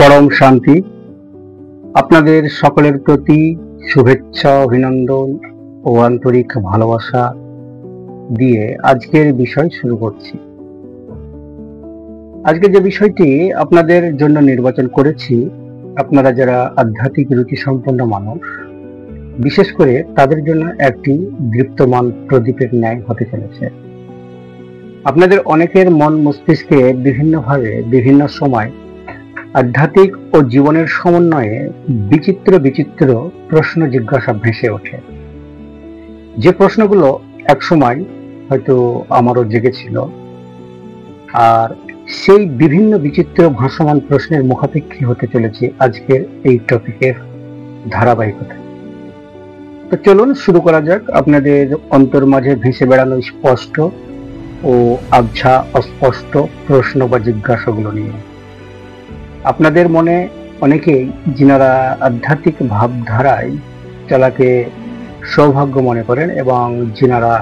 পরম শান্তি। আপনাদের সকলের প্রতি শুভেচ্ছা, অভিনন্দন ও আন্তরিক ভালোবাসা দিয়ে আজকের বিষয় শুরু করছি। আজকে যে বিষয়টি আপনাদের জন্য নির্বাচন করেছি, আপনারা যারা আধ্যাত্মিক রুচি সম্পন্ন মানুষ, বিশেষ করে তাদের জন্য একটি দীপ্তমান প্রদীপের ন্যায় হতে চলেছে। আপনাদের অনেকের মন মস্তিষ্কে বিভিন্নভাবে বিভিন্ন সময় আধ্যাত্মিক ও জীবনের সমন্বয়ে বিচিত্র বিচিত্র প্রশ্ন জিজ্ঞাসা ভেসে ওঠে, যে প্রশ্নগুলো একসময় হয়তো আমারও জেগেছিল। আর সেই বিভিন্ন বিচিত্র ভাসমান প্রশ্নের মুখাপেক্ষী হতে চলেছে আজকের এই টপিকের ধারাবাহিকতা। তো চলুন শুরু করা যাক আপনাদের অন্তর মাঝে ভেসে বেড়ানো স্পষ্ট ও আবছা অস্পষ্ট প্রশ্ন বা জিজ্ঞাসাগুলো নিয়ে। আপনাদের মনে অনেকেই যিনারা আধ্যাত্মিক ভাবধারায় চলাকে সৌভাগ্য মনে করেন এবং যিনারা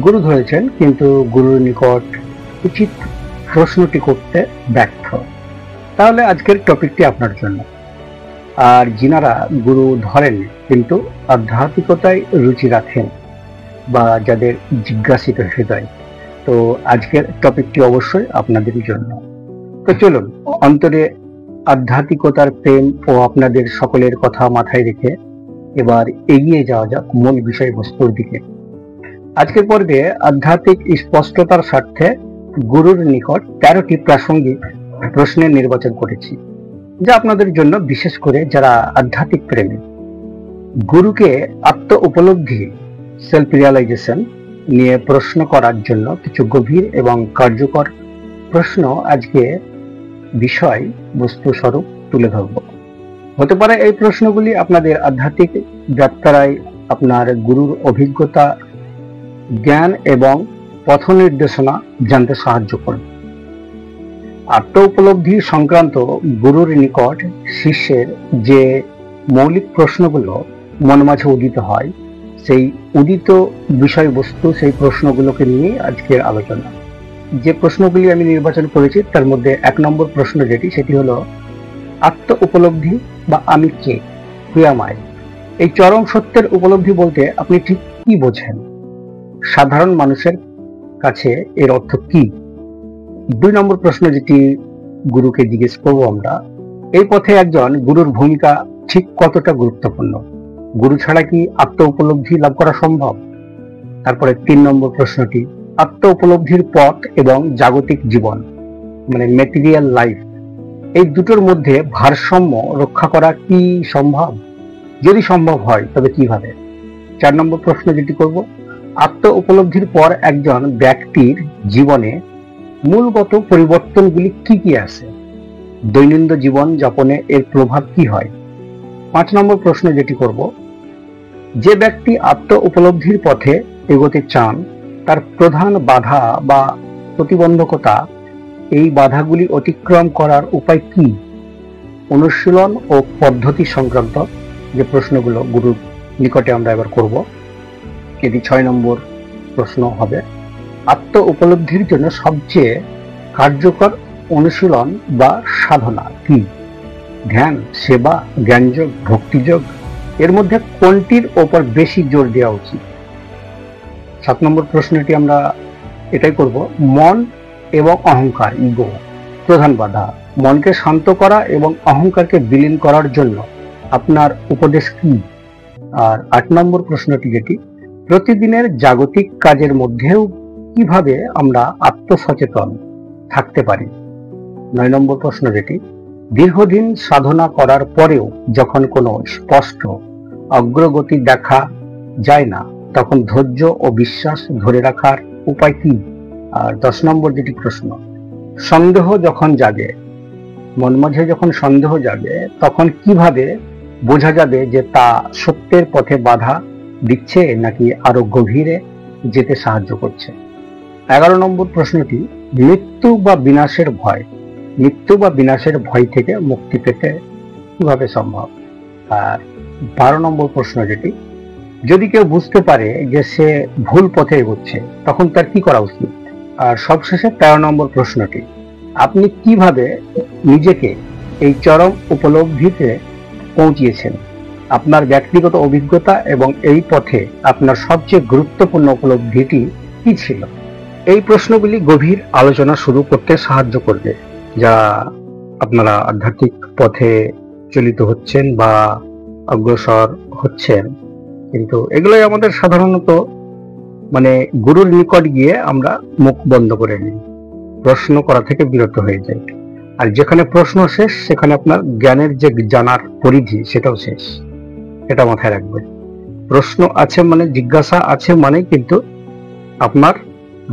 গুরু ধরেছেন কিন্তু গুরুর নিকট উচিত প্রশ্নটি করতে ব্যর্থ, তাহলে আজকের টপিকটি আপনার জন্য। আর যিনারা গুরু ধরেন কিন্তু আধ্যাত্মিকতায় রুচি রাখেন বা যাদের জিজ্ঞাসিত হৃদয়, তো আজকের টপিকটি অবশ্যই আপনাদের জন্য। তো চলুন অন্তরে আধ্যাত্মিকতার প্রেম ও আপনাদের সকলের কথা মাথায় রেখে এবার এগিয়ে যাওয়া যাক মূল বিষয়বস্তুর দিকে। আজকের পর্বে আধ্যাত্মিক স্পষ্টতার স্বার্থে গুরুর নিকট 13টি প্রাসঙ্গিক প্রশ্নের নির্বাচন করেছি, যা আপনাদের জন্য, বিশেষ করে যারা আধ্যাত্মিক প্রেমী। গুরুকে আত্ম উপলব্ধি, সেলফ রিয়ালাইজেশন নিয়ে প্রশ্ন করার জন্য কিছু গভীর এবং কার্যকর প্রশ্ন আজকে বিষয় বস্তু স্বরূপ তুলে ধরব। হতে পারে এই প্রশ্নগুলি আপনাদের আধ্যাত্মিক যাত্রায় আপনার গুরুর অভিজ্ঞতা, জ্ঞান এবং পথ নির্দেশনা জানতে সাহায্য করবে। আত্ম উপলব্ধি সংক্রান্ত গুরুর নিকট শিষ্যের যে মৌলিক প্রশ্নগুলো মন মাঝে উদিত হয়, সেই উদিত বিষয়বস্তু, সেই প্রশ্নগুলোকে নিয়ে আজকের আলোচনা। যে প্রশ্নগুলি আমি নির্বাচন করেছি তার মধ্যে 1 নম্বর প্রশ্ন যেটি, সেটি হলো আত্ম উপলব্ধি বা আমি কে, হু অ্যাম আই। এই চরম সত্যের উপলব্ধি বলতে আপনি ঠিক কি বোঝেন? সাধারণ মানুষের কাছে এর অর্থ কি? 2 নম্বর প্রশ্ন যেটি গুরুকে জিজ্ঞেস করবো আমরা, এই পথে একজন গুরুর ভূমিকা ঠিক কতটা গুরুত্বপূর্ণ? গুরু ছাড়া কি আত্ম উপলব্ধি লাভ করা সম্ভব? তারপরে 3 নম্বর প্রশ্নটি, আত্ম উপলব্ধির পথ এবং জাগতিক জীবন মানে ম্যাটেরিয়াল লাইফ, এই দুটোর মধ্যে ভারসাম্য রক্ষা করা কি সম্ভব? যদি সম্ভব হয় তবে কিভাবে? 4 নম্বর প্রশ্ন যেটি করব, আত্ম উপলব্ধির পর একজন ব্যক্তির জীবনে মূলগত পরিবর্তনগুলি কি কি আছে? দৈনন্দিন জীবন যাপনে এর প্রভাব কি হয়? 5 নম্বর প্রশ্ন যেটি করব, যে ব্যক্তি আত্ম উপলব্ধির পথে এগোতে চান তার প্রধান বাধা বা প্রতিবন্ধকতা, এই বাধাগুলি অতিক্রম করার উপায় কি? অনুশীলন ও পদ্ধতি সংক্রান্ত যে প্রশ্নগুলো গুরুর নিকটে আমরা এবার করব, এটি 6 নম্বর প্রশ্ন হবে। আত্ম উপলব্ধির জন্য সবচেয়ে কার্যকর অনুশীলন বা সাধনা কি? ধ্যান, সেবা, জ্ঞানযোগ, ভক্তিযোগ, এর মধ্যে কোনটির ওপর বেশি জোর দেওয়া উচিত? 7 নম্বর প্রশ্নটি আমরা এটাই করব, মন এবং অহংকার, ইগো, প্রধান বাধা। মনকে শান্ত করা এবং অহংকারকে বিলীন করার জন্য আপনার উপদেশ কি? আর 8 নম্বর প্রশ্নটি যেটি, প্রতিদিনের জাগতিক কাজের মধ্যেও কিভাবে আমরা আত্মসচেতন থাকতে পারি? 9 নম্বর প্রশ্ন যেটি, দীর্ঘদিন সাধনা করার পরেও যখন কোনো স্পষ্ট অগ্রগতি দেখা যায় না, তখন ধৈর্য ও বিশ্বাস ধরে রাখার উপায় কি? আর 10 নম্বর যেটি প্রশ্ন, সন্দেহ যখন জাগে, মন মাঝে যখন সন্দেহ জাগে, তখন কিভাবে বোঝা যাবে যে তা সত্যের পথে বাধা দিচ্ছে নাকি আরো গভীরে যেতে সাহায্য করছে? 11 নম্বর প্রশ্নটি, মৃত্যু বা বিনাশের ভয়, মৃত্যু বা বিনাশের ভয় থেকে মুক্তি পেতে কিভাবে সম্ভব? আর 12 নম্বর প্রশ্ন যেটি, যদি কেউ বুঝতে পারে যে সে ভুল পথে এগোচ্ছে তখন তার কি করা উচিত? আর সবশেষে 13 নম্বর প্রশ্নটি, আপনি কিভাবে নিজেকে এই চরম উপলব্ধিতে পৌঁছিয়েছেন? আপনার ব্যক্তিগত অভিজ্ঞতা এবং এই পথে আপনার সবচেয়ে গুরুত্বপূর্ণ উপলব্ধিটি কি ছিল? এই প্রশ্নগুলি গভীর আলোচনা শুরু করতে সাহায্য করবে, যা আপনারা আধ্যাত্মিক পথে চলিত হচ্ছেন বা অগ্রসর হচ্ছেন। কিন্তু এগুলোই আমাদের সাধারণত গুরুর নিকট গিয়ে আমরা মুখ বন্ধ করে নিই, প্রশ্ন করা থেকে বিরত হয়ে যাই। আর যেখানে প্রশ্ন শেষ, সেখানে আপনার জ্ঞানের যে জানার পরিধি সেটাও শেষ। এটা মাথায় রাখবেন। প্রশ্ন আছে মানে, জিজ্ঞাসা আছে মানে কিন্তু আপনার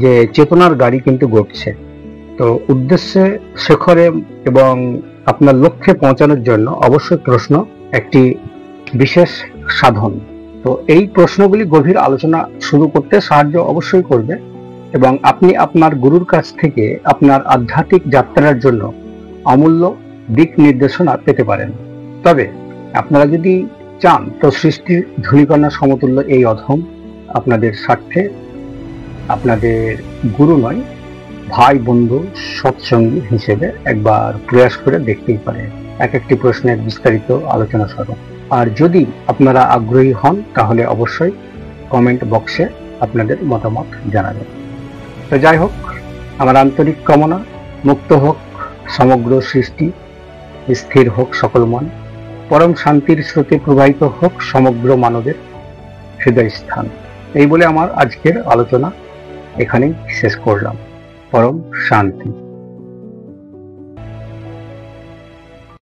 যে চেতনার গাড়ি কিন্তু ঘটছে। তো উদ্দেশ্যে, শেখরে এবং আপনার লক্ষ্যে পৌঁছানোর জন্য অবশ্যই প্রশ্ন একটি বিশেষ সাধন। তো এই প্রশ্নগুলি গভীর আলোচনা শুরু করতে সাহায্য অবশ্যই করবে, এবং আপনি আপনার গুরুর কাছ থেকে আপনার আধ্যাত্মিক যাত্রার জন্য অমূল্য দিক নির্দেশনা পেতে পারেন। তবে আপনারা যদি চান, তো সৃষ্টির ধূলিকণা সমতুল্য এই অধম আপনাদের স্বার্থে আপনাদের গুরু নয়, ভাই, বন্ধু, সৎসঙ্গী হিসেবে একবার প্রয়াস করে দেখতেই পারে এক একটি প্রশ্নের বিস্তারিত আলোচনা সহ। আর যদি আপনারা আগ্রহী হন, তাহলে অবশ্যই কমেন্ট বক্সে আপনাদের মতামত জানাবেন। তো যাই হোক, আমার আন্তরিক কামনা, মুক্ত হোক সমগ্র সৃষ্টি, স্থির হোক সকল মন, পরম শান্তির স্রোতে প্রবাহিত হোক সমগ্র মানবের হৃদয় স্থান। এই বলে আমার আজকের আলোচনা এখানেই শেষ করলাম। পরম শান্তি।